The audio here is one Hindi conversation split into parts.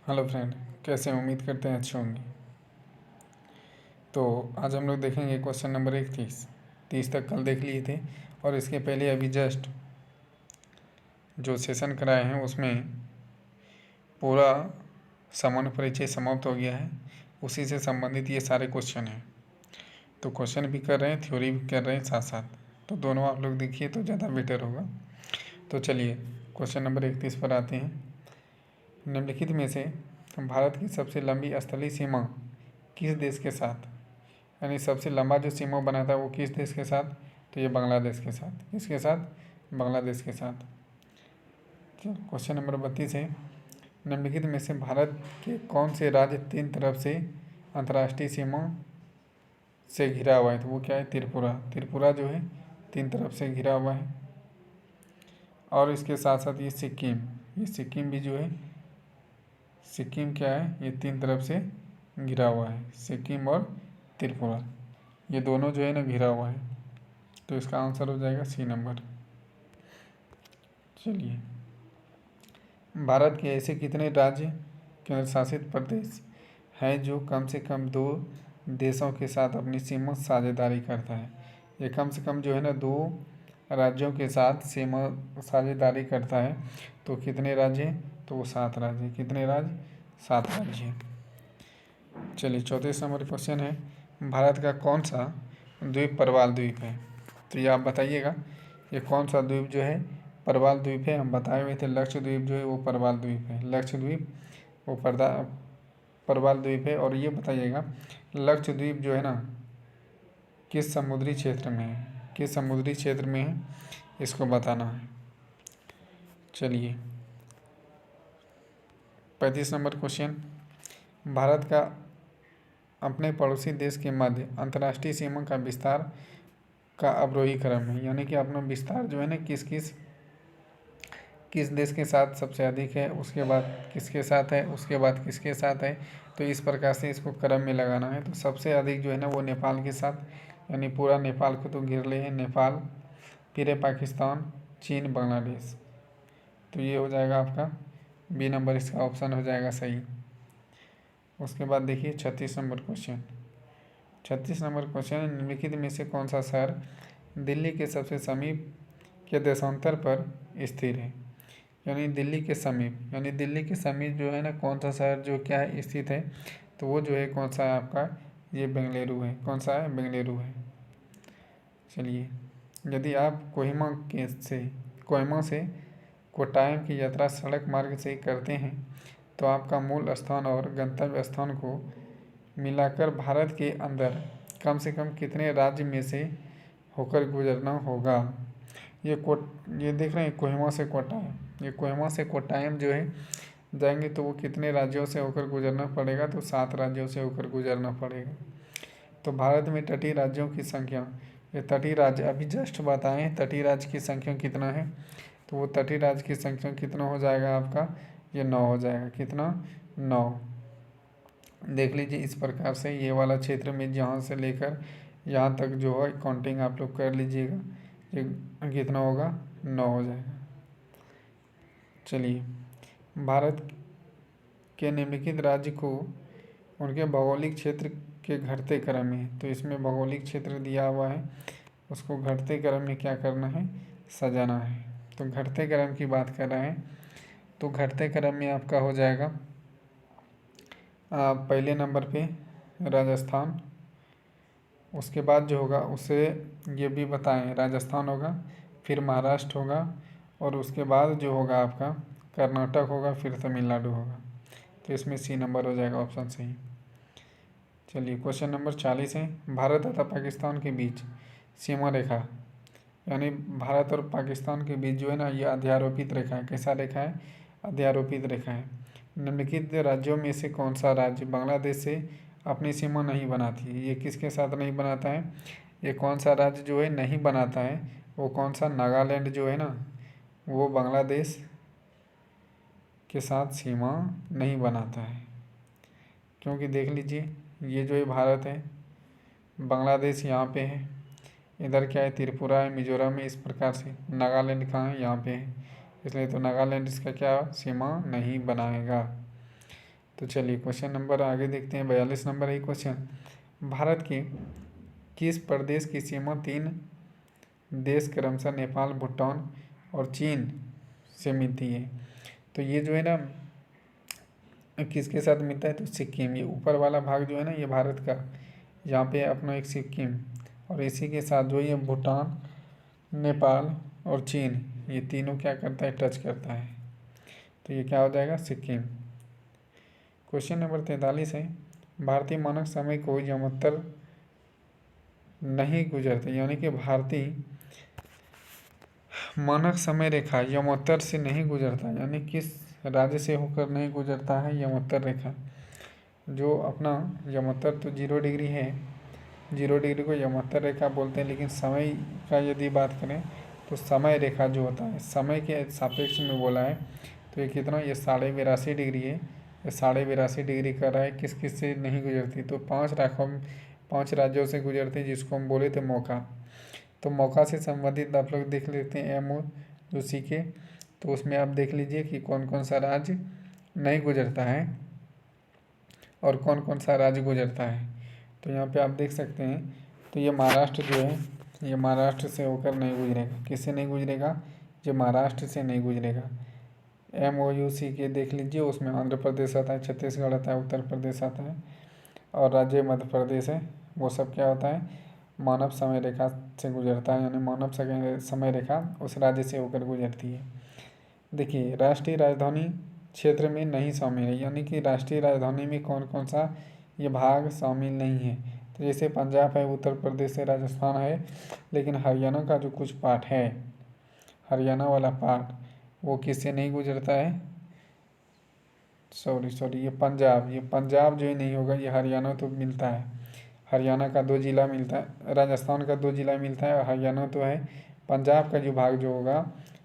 हेलो फ्रेंड, कैसे हैं? उम्मीद करते हैं अच्छे होंगे। तो आज हम लोग देखेंगे क्वेश्चन नंबर 31 तक कल देख लिए थे। और इसके पहले अभी जस्ट जो सेशन कराए हैं उसमें पूरा सामान्य परिचय समाप्त हो गया है। उसी से संबंधित ये सारे क्वेश्चन हैं। तो क्वेश्चन भी कर रहे हैं, थ्योरी भी कर रहे हैं साथ साथ। तो दोनों आप लोग देखिए तो ज़्यादा बेटर होगा। तो चलिए क्वेश्चन नंबर 31 पर आते हैं। निम्नलिखित में से भारत की सबसे लंबी स्थलीय सीमा किस देश के साथ, यानी सबसे लंबा जो सीमा बनाता है वो किस देश के साथ? तो ये बांग्लादेश के साथ। किसके साथ? बांग्लादेश के साथ। क्वेश्चन नंबर 32 है। निम्नलिखित में से भारत के कौन से राज्य तीन तरफ से अंतर्राष्ट्रीय सीमा से घिरा हुआ है? तो वो क्या है? त्रिपुरा। त्रिपुरा जो है तीन तरफ से घिरा हुआ है। और इसके साथ साथ ये सिक्किम भी जो है, सिक्किम क्या है? ये तीन तरफ से घिरा हुआ है। सिक्किम और त्रिपुरा ये दोनों जो है ना घिरा हुआ है। तो इसका आंसर हो जाएगा सी नंबर। चलिए, भारत के ऐसे कितने राज्य केंद्र शासित प्रदेश हैं जो कम से कम दो देशों के साथ अपनी सीमा साझेदारी करता है? ये कम से कम जो है ना दो राज्यों के साथ सीमा साझेदारी करता है। तो कितने राज्य हैं? तो वो 7 राज्य हैं। कितने राज्य? 7 राज्य हैं। चलिए 34 नंबर क्वेश्चन है। भारत का कौन सा द्वीप प्रवाल द्वीप है? तो ये आप बताइएगा, ये कौन सा द्वीप जो है प्रवाल द्वीप है? हम बताए हुए थे लक्षद्वीप जो है वो प्रवाल द्वीप है। लक्षद्वीप वो प्रवाल द्वीप है। और ये बताइएगा लक्षद्वीप जो है ना किस समुद्री क्षेत्र में है? किस समुद्री क्षेत्र में है इसको बताना है। चलिए 35 नंबर क्वेश्चन। भारत का अपने पड़ोसी देश के मध्य अंतर्राष्ट्रीय सीमा का विस्तार का अवरोही क्रम है, यानी कि अपना विस्तार जो है ना किस देश के साथ सबसे अधिक है, उसके बाद किसके साथ है, उसके बाद किसके साथ है। तो इस प्रकार से इसको क्रम में लगाना है। तो सबसे अधिक जो है ना वो नेपाल के साथ, यानी पूरा नेपाल को तो घेर ले हैं। नेपाल, फिर है पाकिस्तान, चीन, बांग्लादेश। तो ये हो जाएगा आपका बी नंबर, इसका ऑप्शन हो जाएगा सही। उसके बाद देखिए 36 नंबर क्वेश्चन। 36 नंबर क्वेश्चन, निम्नलिखित में से कौन सा शहर दिल्ली के सबसे समीप के देशांतर पर स्थिर है? यानी दिल्ली के समीप, यानी दिल्ली के समीप जो है ना कौन सा शहर जो क्या है स्थित है? तो वो जो है कौन सा है आपका? ये बेंगलुरु है। कौन सा है? बेंगलुरु है। चलिए, यदि आप कोहिमा से कोट्टायम की यात्रा सड़क मार्ग से करते हैं तो आपका मूल स्थान और गंतव्य स्थान को मिलाकर भारत के अंदर कम से कम कितने राज्य में से होकर गुजरना होगा? ये देख रहे हैं कोहिमा से कोट्टायम। ये कोहिमा से कोट्टायम जो है जाएंगे तो वो कितने राज्यों से होकर गुजरना पड़ेगा? तो 7 राज्यों से होकर गुजरना पड़ेगा। तो भारत में तटीय राज्यों की संख्या, ये तटीय राज्य अभी जस्ट बताएं हैं, तटीय राज्य की संख्या कितना है? तो वो तटीय राज्य की संख्या कितना हो जाएगा आपका? ये 9 हो जाएगा। कितना? 9। देख लीजिए इस प्रकार से ये वाला क्षेत्र में जहाँ से लेकर यहाँ तक जो है काउंटिंग आप लोग कर लीजिएगा। ये कितना होगा? 9 हो जाएगा। चलिए, भारत के निम्नलिखित राज्य को उनके भौगोलिक क्षेत्र के घटते क्रम में, तो इसमें भौगोलिक क्षेत्र दिया हुआ है, उसको घटते क्रम में क्या करना है? सजाना है। तो घटते क्रम की बात कर रहे हैं तो घटते क्रम में आपका हो जाएगा पहले नंबर पे राजस्थान। उसके बाद जो होगा उसे ये भी बताएं, राजस्थान होगा, फिर महाराष्ट्र होगा, और उसके बाद जो होगा आपका कर्नाटक होगा, फिर तमिलनाडु होगा। तो इसमें सी नंबर हो जाएगा ऑप्शन सही। चलिए क्वेश्चन नंबर 40 है। भारत तथा पाकिस्तान के बीच सीमा रेखा, यानी भारत और पाकिस्तान के बीच जो है ना ये अध्यारोपित रेखा है। कैसा रेखा है? अध्यारोपित रेखा है। निम्नलिखित राज्यों में से कौन सा राज्य बांग्लादेश से अपनी सीमा नहीं बनाती है? ये किसके साथ नहीं बनाता है? ये कौन सा राज्य जो है नहीं बनाता है? वो कौन सा? नागालैंड जो है ना वो बांग्लादेश के साथ सीमा नहीं बनाता है। क्योंकि देख लीजिए ये जो है भारत है, बांग्लादेश यहाँ पे है, इधर क्या है? त्रिपुरा है, मिजोरम है, इस प्रकार से। नागालैंड कहाँ है? यहाँ पे है, इसलिए तो नागालैंड इसका क्या सीमा नहीं बनाएगा। तो चलिए क्वेश्चन नंबर आगे देखते हैं। 42 नंबर है क्वेश्चन, भारत के किस प्रदेश की सीमा 3 देश क्रमशः नेपाल, भूटान और चीन से मिलती है? तो ये जो है ना किसके साथ मिलता है? तो सिक्किम, ये ऊपर वाला भाग जो है ना ये भारत का, यहाँ पे अपना एक सिक्किम, और इसी के साथ जो ये भूटान, नेपाल और चीन, ये तीनों क्या करता है? टच करता है। तो ये क्या हो जाएगा? सिक्किम। क्वेश्चन नंबर 43 है, भारतीय मानक समय को यमोत्तर नहीं गुजरते, यानी कि भारतीय मानक समय रेखा यमोत्तर से नहीं गुजरता, यानी किस राज्य से होकर नहीं गुजरता है यमोत्तर रेखा? जो अपना यमोत्तर तो 0 डिग्री है, 0 डिग्री को यमोत्तर रेखा बोलते हैं, लेकिन समय का यदि बात करें तो समय रेखा जो होता है समय के सापेक्ष में बोला है, तो ये कितना? ये 82.5 डिग्री है। ये 82.5 डिग्री कर रहा है, किस किस से नहीं गुजरती? तो 5 राज्यों से गुजरती, जिसको हम बोले थे मौका। तो मौका से संबंधित आप लोग देख लेते हैं एमओ जो सीखे, तो उसमें आप देख लीजिए कि कौन कौन सा राज्य नहीं गुजरता है और कौन कौन सा राज्य गुजरता है। तो यहाँ पे आप देख सकते हैं, तो ये महाराष्ट्र जो है ये महाराष्ट्र से होकर नहीं गुजरेगा। किससे नहीं गुजरेगा? जो महाराष्ट्र से नहीं गुजरेगा। MOUC के देख लीजिए, उसमें आंध्र प्रदेश आता है, छत्तीसगढ़ आता है, उत्तर प्रदेश आता है और राज्य मध्य प्रदेश है। वो सब क्या होता है? मानव समय रेखा से गुजरता है, यानी मानव समय रेखा उस राज्य से होकर गुजरती है। देखिए, राष्ट्रीय राजधानी क्षेत्र में नहीं शामिल है, यानी कि राष्ट्रीय राजधानी में कौन कौन सा ये भाग शामिल नहीं है? तो जैसे पंजाब है, उत्तर प्रदेश है, राजस्थान है, लेकिन हरियाणा का जो कुछ पार्ट है, हरियाणा वाला पार्ट, वो किससे नहीं गुजरता है? सॉरी ये पंजाब जो ही नहीं होगा, ये हरियाणा तो मिलता है। हरियाणा का 2 जिला मिलता है, राजस्थान का 2 जिला मिलता है और हरियाणा तो है। पंजाब का जो भाग जो होगा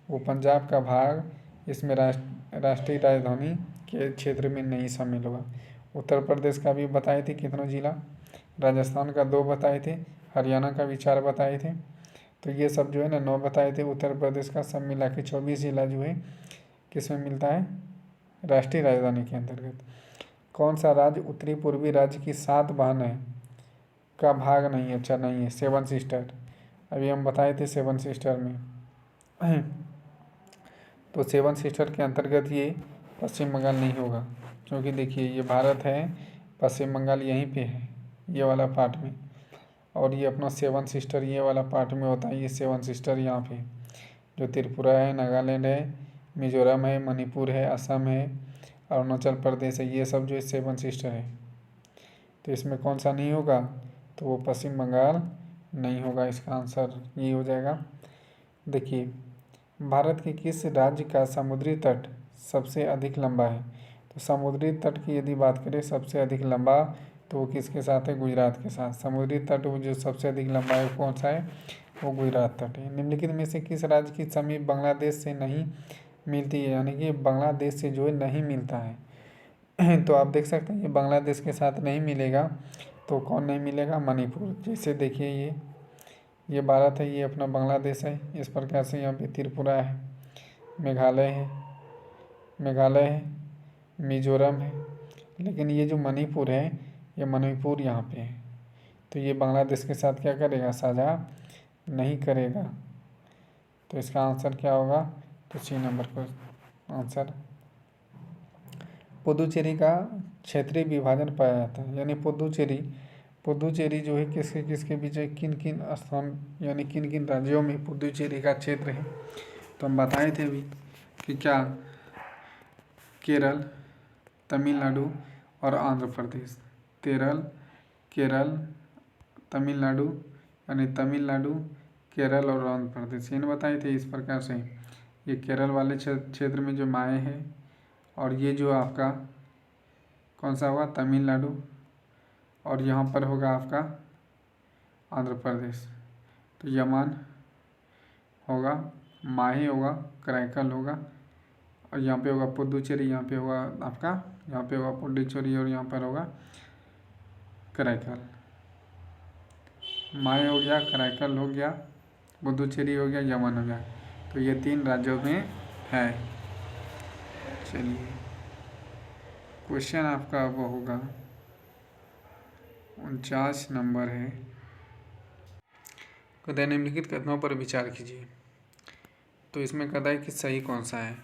वो पंजाब का भाग इसमें राष्ट्रीय राजधानी के क्षेत्र में नहीं शामिल होगा। उत्तर प्रदेश का भी बताए थे कितना जिला, राजस्थान का 2 बताए थे, हरियाणा का भी 4 बताए थे। तो ये सब जो है ना 9 बताए थे उत्तर प्रदेश का, सब मिला के 24 जिला जो है किस में मिलता है? राष्ट्रीय राजधानी के अंतर्गत। कौन सा राज्य उत्तरी पूर्वी राज्य की 7 बहनें का भाग नहीं है? अच्छा नहीं है, 7 सिस्टर, अभी हम बताए थे 7 सिस्टर में। तो 7 सिस्टर के अंतर्गत ये पश्चिम बंगाल नहीं होगा, क्योंकि देखिए ये भारत है, पश्चिम बंगाल यहीं पे है ये वाला पार्ट में, और ये अपना 7 सिस्टर ये वाला पार्ट में होता है। ये 7 सिस्टर यहाँ पे जो त्रिपुरा है, नागालैंड है, मिजोरम है, मणिपुर है, असम है, अरुणाचल प्रदेश है, ये सब जो है 7 सिस्टर है। तो इसमें कौन सा नहीं होगा? तो वो पश्चिम बंगाल नहीं होगा, इसका आंसर ये हो जाएगा। देखिए, भारत के किस राज्य का समुद्री तट सबसे अधिक लंबा है? तो समुद्री तट की यदि बात करें सबसे अधिक लंबा, तो वो किसके साथ है? गुजरात के साथ। समुद्री तट वो जो सबसे अधिक लंबा है कौन सा है? वो गुजरात तट है। निम्नलिखित में से किस राज्य की समीप बांग्लादेश से नहीं मिलती है? यानी कि बांग्लादेश से जो है नहीं मिलता है। तो आप देख सकते हैं ये बांग्लादेश के साथ नहीं मिलेगा, तो कौन नहीं मिलेगा? मणिपुर। जैसे देखिए ये भारत है, ये अपना बांग्लादेश है, इस प्रकार से यहाँ पे त्रिपुरा है, मेघालय है, मिजोरम है, लेकिन ये जो मणिपुर है ये मणिपुर यहाँ पे है। तो ये बांग्लादेश के साथ क्या करेगा? साझा नहीं करेगा। तो इसका आंसर क्या होगा? तो C नंबर का आंसर। पुदुचेरी का क्षेत्रीय विभाजन पाया जाता है, यानी पुदुचेरी जो है किसके किसके बीच है? किन किन स्थान यानी किन किन राज्यों में पुदुचेरी का क्षेत्र है? तो हम बताए थे अभी कि क्या केरल, तमिलनाडु और आंध्र प्रदेश। केरल, तमिलनाडु, यानी तमिलनाडु, केरल और आंध्र प्रदेश, इन बताए थे। इस प्रकार से ये केरल वाले क्षेत्र में जो माए है, और ये जो आपका कौन सा होगा? तमिलनाडु, और यहाँ पर होगा आपका आंध्र प्रदेश। तो यमन होगा, माहे होगा, कराईकल होगा, और यहाँ पे होगा पुदुचेरी, यहाँ पे होगा आपका, यहाँ पे होगा पुडुचेरी और यहाँ पर होगा कराईकल। माहे हो गया, कराईकल हो गया, पुदुचेरी हो गया, यमन हो गया। तो ये 3 राज्यों में है। चलिए क्वेश्चन आपका वो होगा 49 नंबर है। कहता है निम्नलिखित कथनों पर विचार कीजिए। तो इसमें कहता है कि सही कौन सा है।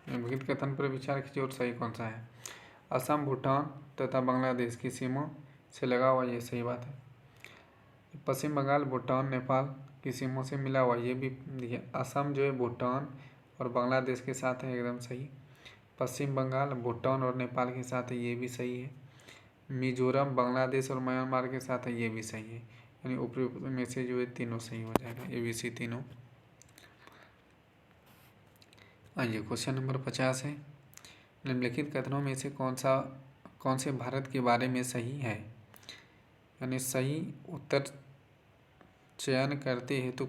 निम्नलिखित कथन पर विचार कीजिए और सही कौन सा है। असम, भूटान तथा बांग्लादेश की सीमा से लगा हुआ, ये सही बात है। पश्चिम बंगाल, भूटान, नेपाल की सीमों से मिला हुआ, ये भी देखिए असम जो है भूटान और बांग्लादेश के साथ है, एकदम सही। पश्चिम बंगाल, भूटान और नेपाल के साथ है, ये भी सही है। मिजोरम, बांग्लादेश और म्यांमार के साथ है, ये भी सही है। यानी उपयुक्त में से जो है तीनों सही हो जाएगा, ABC तीनों। आइए क्वेश्चन नंबर 50 है। निम्नलिखित कथनों में से कौन से भारत के बारे में सही है। यानी सही उत्तर चयन करते हेतु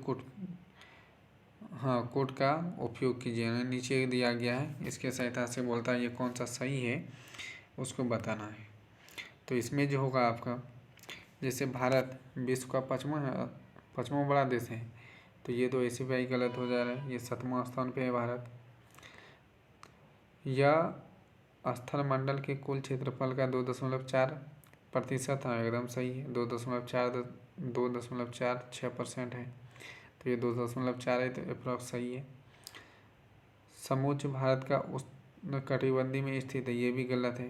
कोड का उपयोग कीजिए। यानी नीचे दिया गया है, इसके सहायता से बोलता है ये कौन सा सही है उसको बताना है। तो इसमें जो होगा आपका, जैसे भारत विश्व का पाँचवा बड़ा देश है, तो ये तो ऐसे भी गलत हो जा रहा है। ये 7वां स्थान पे है भारत। यह स्थल मंडल के कुल क्षेत्रफल का 2.4% है, एकदम सही है। 2.46% है, तो ये 2.4 है, तो अप्रॉक्स सही है। समोच्च भारत का उष्णकटिबंधीय में स्थित है, ये भी गलत है,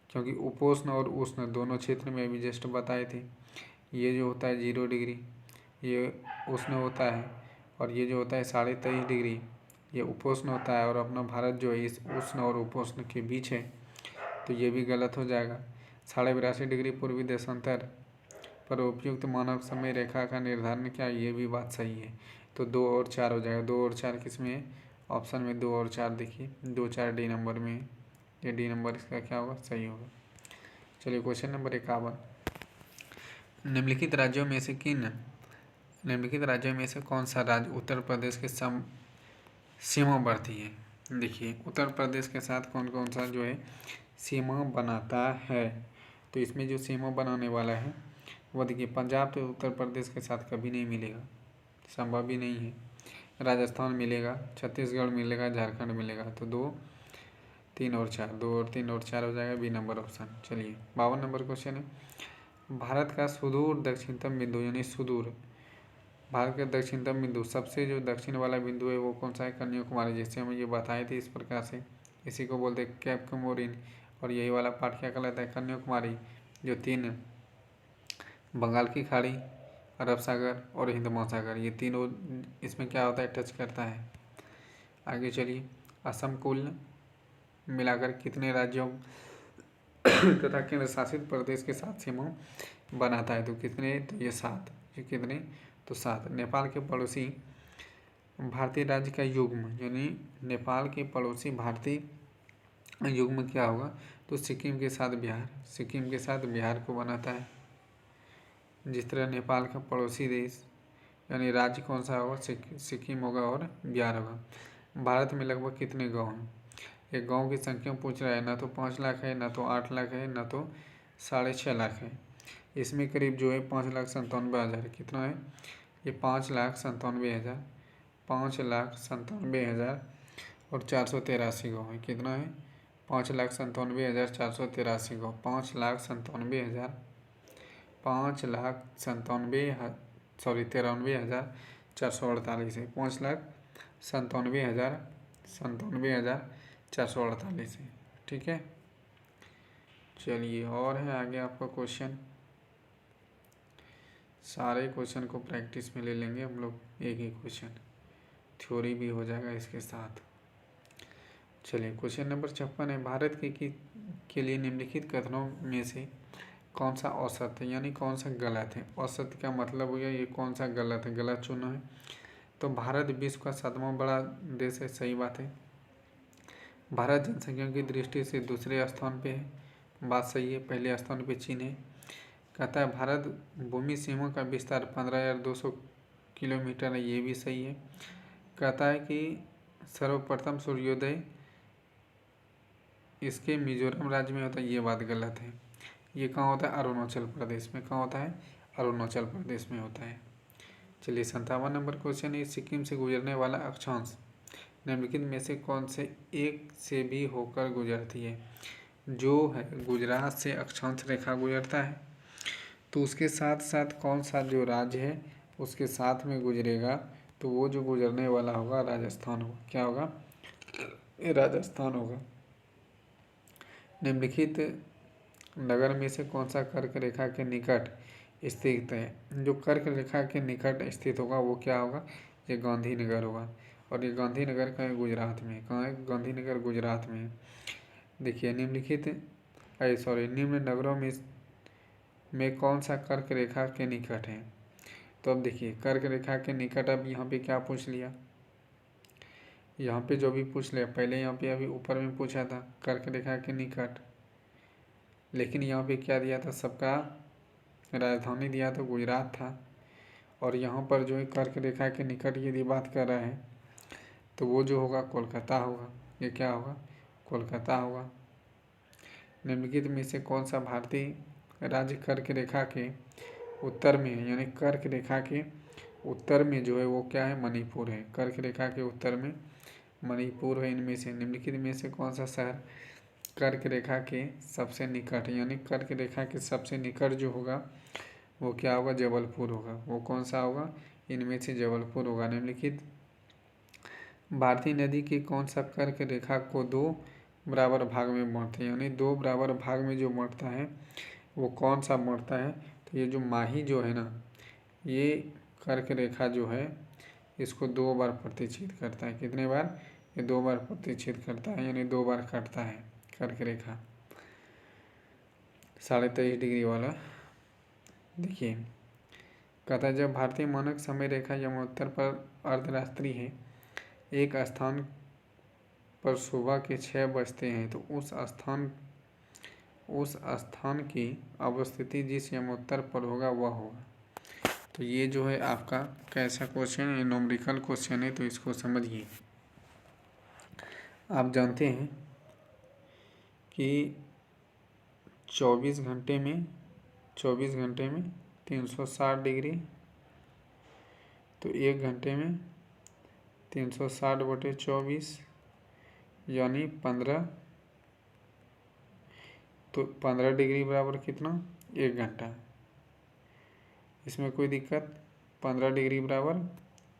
क्योंकि उपोष्ण और उष्ण दोनों क्षेत्र में अभी जस्ट बताए थे। ये जो होता है 0 डिग्री, ये उष्ण होता है, और ये जो होता है 23.5 डिग्री, ये उपोष्ण होता है। और अपना भारत जो है इस उष्ण और उपोष्ण के बीच है, तो ये भी गलत हो जाएगा। 82.5 डिग्री पूर्वी देशांतर पर उपयुक्त मानव समय रेखा का निर्धारण क्या, ये भी बात सही है। तो 2 और 4 हो जाएगा। 2 और 4 किस में है, ऑप्शन में 2 और 4 देखिए, 2, 4 डी नंबर में है। ये डी नंबर इसका क्या होगा, सही होगा। चलिए क्वेश्चन नंबर 51। निम्नलिखित राज्यों में से कौन सा राज्य उत्तर प्रदेश के सीमावर्ती है। देखिए उत्तर प्रदेश के साथ कौन कौन सा जो है सीमा बनाता है। तो इसमें जो सीमा बनाने वाला है वो देखिए, पंजाब तो उत्तर प्रदेश के साथ कभी नहीं मिलेगा, संभव भी नहीं है। राजस्थान मिलेगा, छत्तीसगढ़ मिलेगा, झारखंड मिलेगा। तो 2, 3 और 4, 2 और 3 और 4 हो जाएगा, बी नंबर ऑप्शन। चलिए 52 नंबर क्वेश्चन है। भारत का सुदूर दक्षिणतम बिंदु, यानी सुदूर भारत का दक्षिणतम बिंदु, सबसे जो दक्षिण वाला बिंदु है वो कौन सा है, कन्याकुमारी। जैसे हम ये बताए थे इस प्रकार से, इसी को बोलते हैं कैप कमोरिन। और यही वाला पार्ट क्या कहलाता है, कन्याकुमारी, जो 3 बंगाल की खाड़ी, अरब सागर और हिंद महासागर, ये तीनों इसमें क्या होता है, टच करता है। आगे चलिए, असम कुल मिलाकर कितने राज्यों तथा केंद्र शासित प्रदेश के साथ सीमा बनाता है। तो कितने, तो ये 7। ये कितने, तो 7। नेपाल के पड़ोसी भारतीय राज्य का युग्म, यानी नेपाल के पड़ोसी भारतीय युग्म क्या होगा, तो सिक्किम के साथ बिहार को बनाता है। जिस तरह नेपाल का पड़ोसी देश यानी राज्य कौन सा होगा, सिक्किम होगा और बिहार होगा। भारत में लगभग कितने गांव हैं, एक गांव की संख्या पूछ रहा है। ना तो 5 लाख है, ना तो 8 लाख है, ना तो 6.5 लाख है। इसमें करीब जो है 5,97,000, कितना है ये, 5,97,000, 5,97,000 और 483 गाँव है। कितना है, 5,97,483 गाँव, 5,97,000 93,448 है। 5,97,448 है। ठीक है, चलिए और है आगे आपका क्वेश्चन। सारे क्वेश्चन को प्रैक्टिस में ले लेंगे हम लोग, एक ही क्वेश्चन, थ्योरी भी हो जाएगा इसके साथ। चलिए क्वेश्चन नंबर 56 है। भारत के लिए निम्नलिखित कथनों में से कौन सा औसत है, यानी कौन सा गलत है। औसत का मतलब हो गया ये कौन सा गलत है, गलत चुना है। तो भारत विश्व का 7वां बड़ा देश है, सही बात है। भारत जनसंख्या की दृष्टि से दूसरे स्थान पे है, बात सही है। पहले स्थान पे चीन है। कहता है भारत भूमि सीमा का विस्तार 15,200 किलोमीटर है, ये भी सही है। कहता है कि सर्वप्रथम सूर्योदय इसके मिजोरम राज्य में होता है, ये बात गलत है। ये कहाँ होता है, अरुणाचल प्रदेश में। कहाँ होता है, अरुणाचल प्रदेश में होता है। चलिए 57 नंबर क्वेश्चन है। सिक्किम से गुजरने वाला अक्षांश निम्नलिखित में से कौन से एक से भी होकर गुजरती है। जो है गुजरात से अक्षांश रेखा गुजरता है, तो उसके साथ साथ कौन सा जो राज्य है उसके साथ में गुजरेगा, तो वो जो गुजरने वाला होगा राजस्थान होगा। क्या होगा? ये राजस्थान होगा। निम्नलिखित नगर में से कौन सा कर्क रेखा के निकट स्थित है? जो कर्क रेखा के निकट स्थित होगा वो क्या होगा? ये गांधीनगर होगा। और ये गांधीनगर कहाँ है? गुजरात में। कहाँ है? गांधीनगर गुजरात में। देखिए निम्नलिखित निम्न नगरों में कौन सा कर्क रेखा के निकट है? तो अब देखिए कर्क रेखा के निकट, अब यहाँ पे क्या पूछ लिया? यहाँ पे जो भी पूछ लिया, पहले यहाँ पे अभी ऊपर में पूछा था कर्क रेखा के निकट, लेकिन यहाँ पे क्या दिया था? सबका राजधानी दिया तो गुजरात था। और यहाँ पर जो है कर्क रेखा के निकट यदि बात कर रहे हैं तो वो जो होगा कोलकाता होगा। ये क्या होगा? कोलकाता होगा। निम्नलिखित में से कौन सा भारतीय राज्य कर्क रेखा के उत्तर में है? यानी कर्क रेखा के उत्तर में जो है वो क्या है? मणिपुर है। कर्क रेखा के उत्तर में मणिपुर है। इनमें से निम्नलिखित में से कौन सा शहर कर्क रेखा के सबसे निकट है? यानी कर्क रेखा के सबसे निकट जो होगा वो क्या होगा? जबलपुर होगा। वो कौन सा होगा? इनमें से जबलपुर होगा। निम्नलिखित भारतीय नदी के कौन सा कर्क रेखा को दो बराबर भाग में बांटते हैं? यानी दो बराबर भाग में जो बांटता है वो कौन सा बांटता है? तो ये जो माही जो है ना, ये कर्क रेखा जो है इसको 2 बार प्रतिच्छेद करता है। कितने बार? ये 2 बार प्रतिच्छेद करता है, यानी 2 बार काटता है कर्क रेखा 23.5 डिग्री वाला। देखिए कहता है जब भारतीय मानक समय रेखा यमोत्तर पर अर्धरात्रि है, एक स्थान पर सुबह के 6 बजते हैं, तो उस स्थान की अवस्थिति जिस यमोत्तर पर होगा वह होगा। तो ये जो है आपका कैसा क्वेश्चन है? न्यूमेरिकल क्वेश्चन है, तो इसको समझिए। आप जानते हैं कि 24 घंटे में 360 डिग्री, तो 1 घंटे में 360/24 यानी 15, तो 15 डिग्री बराबर कितना? 1 घंटा। इसमें कोई दिक्कत? 15 डिग्री बराबर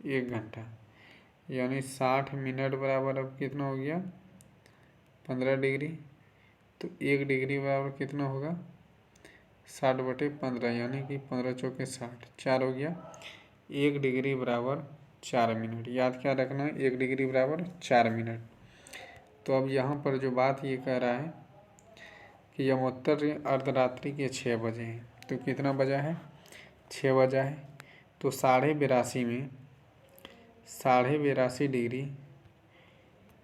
1 घंटा, यानी 60 मिनट बराबर अब कितना हो गया? 15 डिग्री। तो 1 डिग्री बराबर कितना होगा? 60/15, यानी कि 15 चौके 60, 4 हो गया। 1 डिग्री बराबर 4 मिनट। याद क्या रखना है? 1 डिग्री बराबर 4 मिनट। तो अब यहाँ पर जो बात ये कह रहा है कि यमोत्तर अर्धरात्रि के 6 बजे हैं, तो कितना बजा है? 6 बजा है। तो 82.5 में 82.5 डिग्री,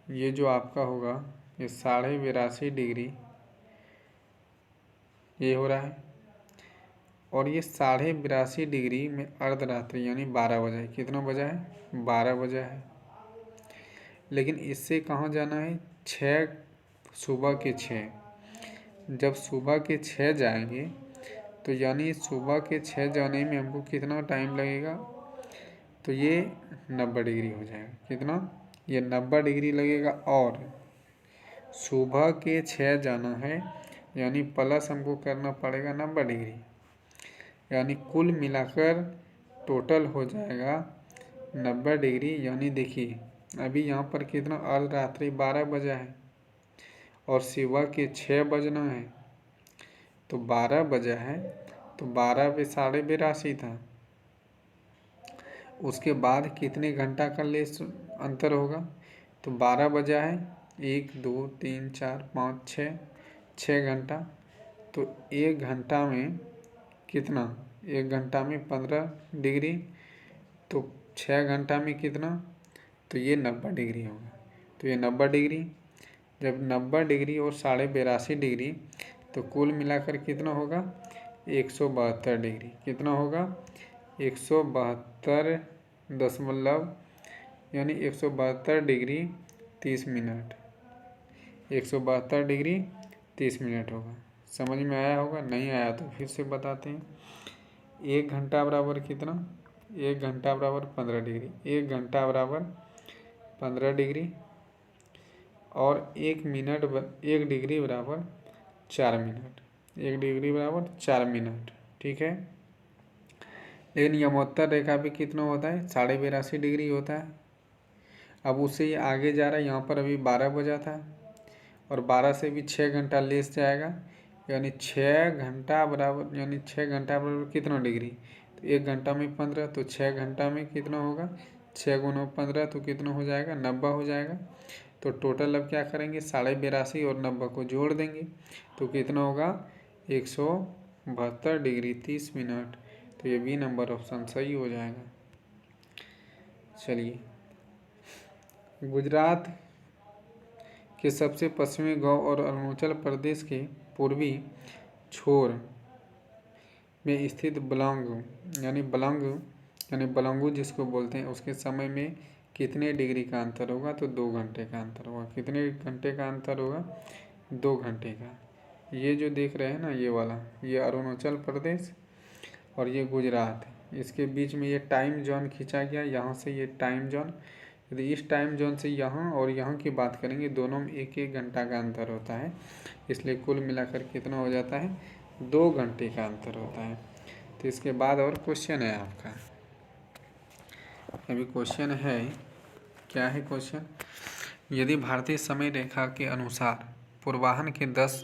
ये जो आपका होगा ये 82.5 डिग्री ये हो रहा है। और ये 82.5 डिग्री में अर्धरात्रि यानी 12 बजा है। कितना बजा है? 12 बजा है। लेकिन इससे कहाँ जाना है? 6, सुबह के 6। जब सुबह के 6 जाएंगे तो यानी सुबह के 6 जाने में हमको कितना टाइम लगेगा? तो ये 90 डिग्री हो जाएगा। कितना? ये 90 डिग्री लगेगा। और सुबह के 6 जाना है यानी प्लस हमको करना पड़ेगा 90 डिग्री, यानी कुल मिलाकर टोटल हो जाएगा 90 डिग्री। यानी देखिए अभी यहाँ पर कितना? अर्धरात्रि 12 बजा है और सुबह के 6 बजना है, तो 12 बजा है, तो 12 पे 82.5 था। उसके बाद कितने घंटा का लेस अंतर होगा? तो 12 बजा है, 1 2 3 4 5 6 घंटा। तो 1 घंटा में कितना? 1 घंटा में 15 डिग्री, तो 6 घंटा में कितना? तो ये 90 डिग्री होगा। तो ये 90 डिग्री, जब 90 डिग्री और 82.5 डिग्री, तो कुल मिलाकर कितना होगा? 172 डिग्री। कितना होगा? 172 दशमलव, यानी 172 डिग्री 30 मिनट। 172 डिग्री 30 मिनट होगा। समझ में आया होगा? नहीं आया तो फिर से बताते हैं। 1 घंटा बराबर कितना? 1 घंटा बराबर 15 डिग्री। 1 घंटा बराबर 15 डिग्री और 1 डिग्री बराबर 4 मिनट। 1 डिग्री बराबर 4 मिनट, ठीक है। लेकिन यमोत्तर रेखा पे कितना होता है, 82.5 डिग्री होता है। अब उससे ये आगे जा रहा है, यहाँ पर अभी 12 बजा था और 12 से भी 6 घंटा लेस जाएगा, यानी 6 घंटा बराबर, यानी 6 घंटा बराबर कितना डिग्री, तो 1 घंटा में 15, तो 6 घंटा में कितना होगा, 6 × 15 तो कितना हो जाएगा, 90 हो जाएगा। तो टोटल अब क्या करेंगे, 82.5 और 90 को जोड़ देंगे तो कितना होगा, 172 डिग्री 30 मिनट। तो ये बी नंबर ऑप्शन सही हो जाएगा। चलिए, गुजरात के सबसे पश्चिमी गांव और अरुणाचल प्रदेश के पूर्वी छोर में स्थित बलंगू जिसको बोलते हैं, उसके समय में कितने डिग्री का अंतर होगा, तो 2 घंटे का अंतर होगा। कितने घंटे का अंतर होगा, 2 घंटे का। ये जो देख रहे हैं ना, ये वाला, ये अरुणाचल प्रदेश और ये गुजरात, इसके बीच में ये टाइम जोन खींचा गया, यहाँ से ये टाइम जोन, यदि इस टाइम जोन से यहाँ और यहाँ की बात करेंगे, दोनों में 1-1 घंटा का अंतर होता है, इसलिए कुल मिलाकर कितना हो जाता है, 2 घंटे का अंतर होता है। तो इसके बाद और क्वेश्चन है आपका, अभी क्वेश्चन है, क्या है क्वेश्चन, यदि भारतीय समय रेखा के अनुसार पूर्वाह्न के 10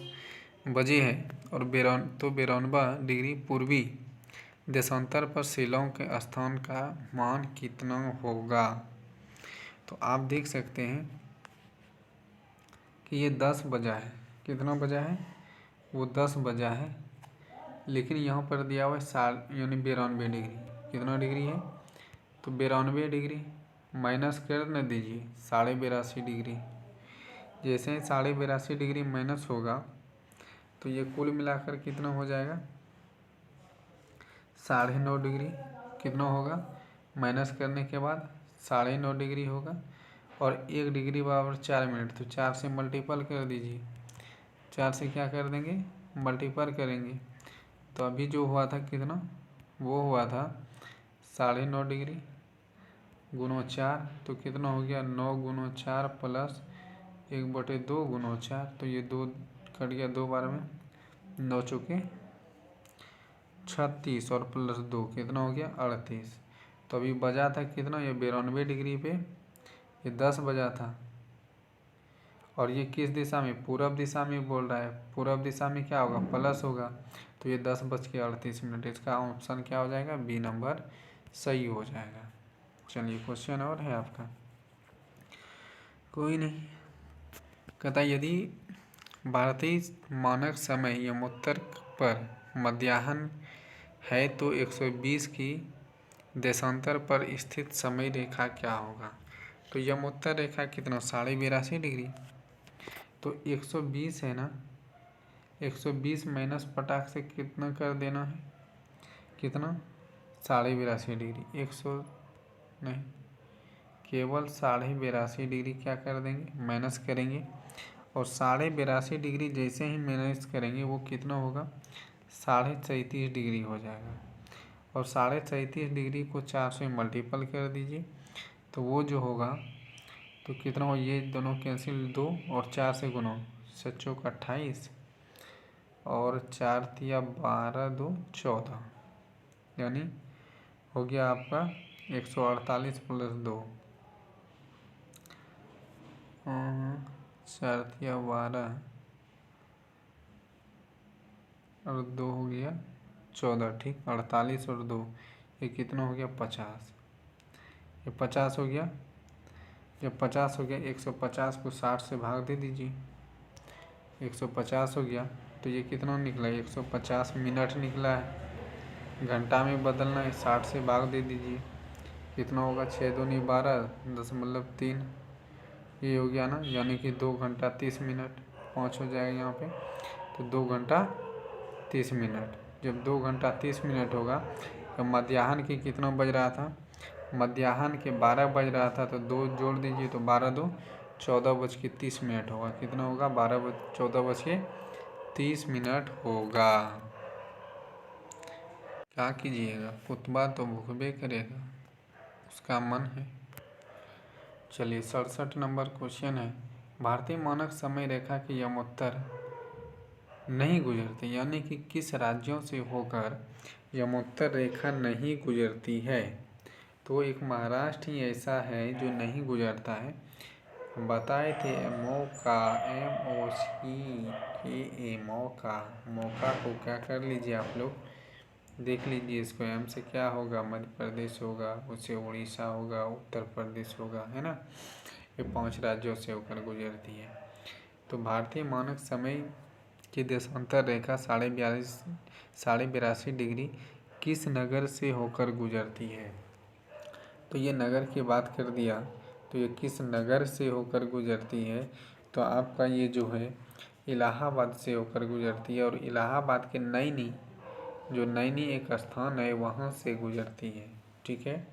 बजे है और 92 डिग्री पूर्वी देशांतर पर शिलोंग के स्थान का मान कितना होगा। तो आप देख सकते हैं कि ये 10 बजा है, कितना बजा है, वो 10 बजा है, लेकिन यहाँ पर दिया हुआ है 92 डिग्री, कितना डिग्री है, तो 92 डिग्री माइनस कर न दीजिए 82.5 डिग्री। जैसे ही 82.5 डिग्री माइनस होगा तो ये कुल मिलाकर कितना हो जाएगा, 9.5 डिग्री, कितना होगा, माइनस करने के बाद 9.5 डिग्री होगा, और 1 डिग्री बराबर 4 मिनट, तो 4 से मल्टीपल कर दीजिए, 4 से क्या कर देंगे, मल्टीपल करेंगे। तो अभी जो हुआ था कितना, वो हुआ था 9.5 डिग्री गुणो 4, तो कितना हो गया, 9 × 4 प्लस 1/2 × 4, तो ये 2 कट गया, 2 बार में 9 चौके 36 और प्लस 2 कितना हो गया, 38। तो अभी बजा था कितना, ये 92 डिग्री पे ये 10 बजा था, और ये किस दिशा में, पूरब दिशा में बोल रहा है, पूरब दिशा में क्या होगा, प्लस होगा, तो ये 10:38। इसका ऑप्शन क्या हो जाएगा, बी नंबर सही हो जाएगा। चलिए, क्वेश्चन और है आपका, कोई नहीं, कहता यदि भारतीय मानक समय यमोत्तर पर मध्याह्न है तो 120 की देशांतर पर स्थित समय रेखा क्या होगा। तो यमोत्तर रेखा कितना, 82.5 डिग्री, तो 120 है ना, 120 माइनस पटाख से कितना कर देना है, कितना, 82.5 डिग्री, 100 नहीं, केवल 82.5 डिग्री क्या कर देंगे, माइनस करेंगे, और 82.5 डिग्री जैसे ही माइनस करेंगे वो कितना होगा, 37.5 डिग्री हो जाएगा, और 37.5 डिग्री को 4 से मल्टीपल कर दीजिए, तो वो जो होगा तो कितना हो, ये दोनों कैंसिल, 2 और 4 से गुनो, 7×4 = 28 और 4×3 = 12, 2 14, यानी हो गया आपका 148 + 2, 4×3 = 12 और 2 हो गया 14, ठीक, 48 और 2 ये कितना हो गया, 50, ये 50 हो गया। जब 50 हो गया, 150 को 60 से भाग दे दीजिए, 150 हो गया, तो ये कितना निकला, 150 मिनट निकला है, घंटा में बदलना है, 60 से भाग दे दीजिए, कितना होगा, 6×2 = 12, 10×3, ये हो गया ना, यानी कि 2 घंटा 30 मिनट, 5 हो जाएगा यहाँ पे, तो 2 घंटा 30 मिनट। जब 2 घंटा 30 मिनट होगा तो मध्याह्न के कितना बज रहा था, मध्याह्न के 12 बज रहा था, तो 2 जोड़ दीजिए, तो 12×2 = 14:30 होगा, कितना होगा, 14:30 होगा। क्या कीजिएगा, कुतबा तो भूखबे करेगा, उसका मन है। चलिए, 67 नंबर क्वेश्चन है, भारतीय मानक समय रेखा के यमोत्तर नहीं गुजरती, यानी कि किस राज्यों से होकर यमोत्तर रेखा नहीं गुजरती है। तो एक महाराष्ट्र ही ऐसा है जो नहीं गुजरता है। हम बताए थे मौका, MOCKA, मौका। मौका को क्या कर लीजिए आप लोग देख लीजिए, इसको एम से क्या होगा, मध्य प्रदेश होगा, उससे उड़ीसा होगा, उत्तर प्रदेश होगा, है ना। ये 5 राज्यों से होकर गुजरती है। तो भारतीय मानक समय की देशांतर रेखा 82.5 डिग्री किस नगर से होकर गुजरती है। तो ये नगर की बात कर दिया, तो ये किस नगर से होकर गुजरती है, तो आपका ये जो है इलाहाबाद से होकर गुजरती है। और इलाहाबाद के नैनी, जो नैनी एक स्थान है, वहाँ से गुजरती है। ठीक है।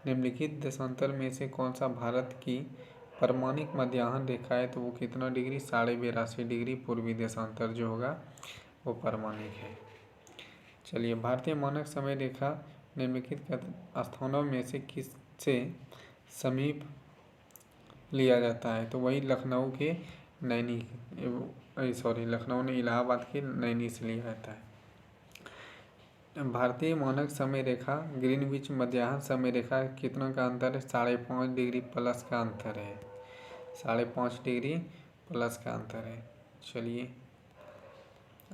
निम्नलिखित देशांतर में से कौन सा भारत की प्रमाणिक मध्याह्न रेखा है, तो वो कितना डिग्री, 82.5 डिग्री पूर्वी देशांतर जो होगा वो प्रमाणिक है। चलिए, भारतीय मानक समय रेखा निम्नलिखित स्थानों में से किससे समीप लिया जाता है, तो वही लखनऊ के नैनी, लखनऊ ने इलाहाबाद के नैनी से लिया जाता है। भारतीय मानक समय रेखा ग्रीनविच मध्याह्न समय रेखा कितना का अंतर है, 5.5 डिग्री प्लस का अंतर है, 5.5 डिग्री प्लस का अंतर है। चलिए,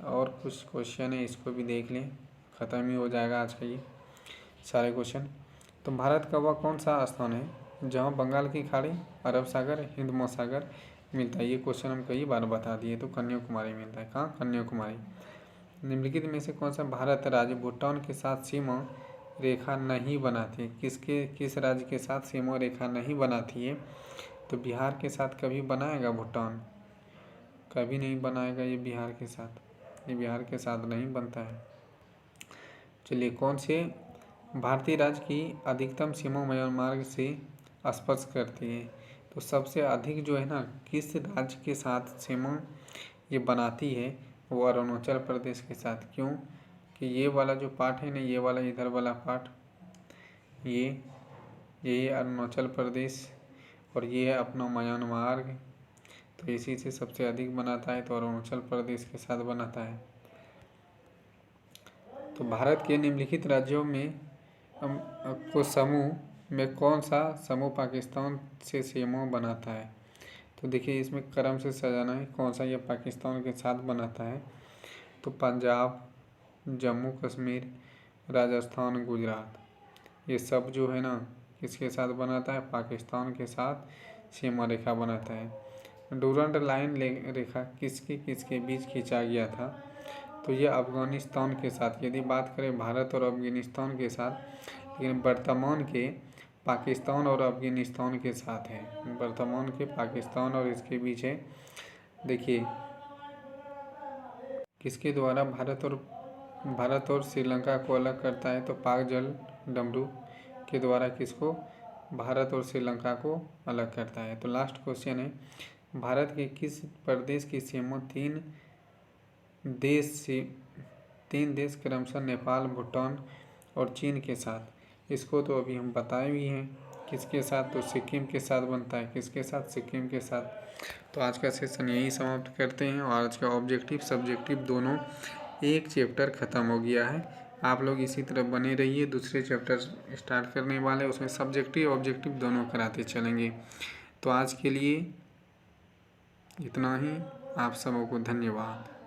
और कुछ क्वेश्चन है, इसको भी देख लें, ख़त्म ही हो जाएगा आज का ये सारे क्वेश्चन। तो भारत का वह कौन सा स्थान है जहाँ बंगाल की खाड़ी, अरब सागर, हिंद महासागर मिलता है। ये क्वेश्चन हम कई बार बता दिए। तो कन्याकुमारी मिलता है। कहाँ, कन्याकुमारी। निम्नलिखित में से कौन सा भारत राज्य भूटान के साथ सीमा रेखा नहीं बनाती, किस राज्य के साथ सीमा रेखा नहीं बनाती है, तो बिहार के साथ कभी बनाएगा भूटान, कभी नहीं बनाएगा ये बिहार के साथ, ये बिहार के साथ नहीं बनता है। चलिए, कौन से भारतीय राज्य की अधिकतम सीमा म्यांमार से स्पर्श करती है, तो सबसे अधिक जो है ना, किस राज्य के साथ सीमा ये बनाती है, वो अरुणाचल प्रदेश के साथ। क्यों कि ये वाला जो पार्ट है ना, ये वाला इधर वाला पार्ट, ये अरुणाचल प्रदेश और ये है अपना म्यांमार, तो इसी से सबसे अधिक बनाता है, तो अरुणाचल प्रदेश के साथ बनाता है। तो भारत के निम्नलिखित राज्यों में को समूह में कौन सा समूह पाकिस्तान से सीमा बनाता है, तो देखिए इसमें क्रम से सजाना है, कौन सा ये पाकिस्तान के साथ बनाता है, तो पंजाब, जम्मू कश्मीर, राजस्थान, गुजरात, ये सब जो है ना किसके साथ बनाता है, पाकिस्तान के साथ सीमा रेखा बनाता है। डूरंड लाइन रेखा किसके बीच खींचा गया था, तो ये अफ़गानिस्तान के साथ। यदि बात करें भारत और अफ़गानिस्तान के साथ, लेकिन वर्तमान के पाकिस्तान और अफ़गानिस्तान के साथ है, वर्तमान के पाकिस्तान और इसके बीच है। देखिए किसके द्वारा भारत और श्रीलंका को अलग करता है, तो पाक जल डमरू के द्वारा किसको, भारत और श्रीलंका को अलग करता है। तो लास्ट क्वेश्चन है, भारत के किस प्रदेश की सीमा तीन देश क्रमशः नेपाल, भूटान और चीन के साथ। इसको तो अभी हम बताए भी हैं किसके साथ, तो सिक्किम के साथ बनता है। किसके साथ, सिक्किम के साथ। तो आज का सेशन यही समाप्त करते हैं, और आज का ऑब्जेक्टिव सब्जेक्टिव दोनों एक चैप्टर ख़त्म हो गया है। आप लोग इसी तरह बने रहिए, दूसरे चैप्टर स्टार्ट करने वाले, उसमें सब्जेक्टिव ऑब्जेक्टिव दोनों कराते चलेंगे। तो आज के लिए इतना ही, आप सबों को धन्यवाद।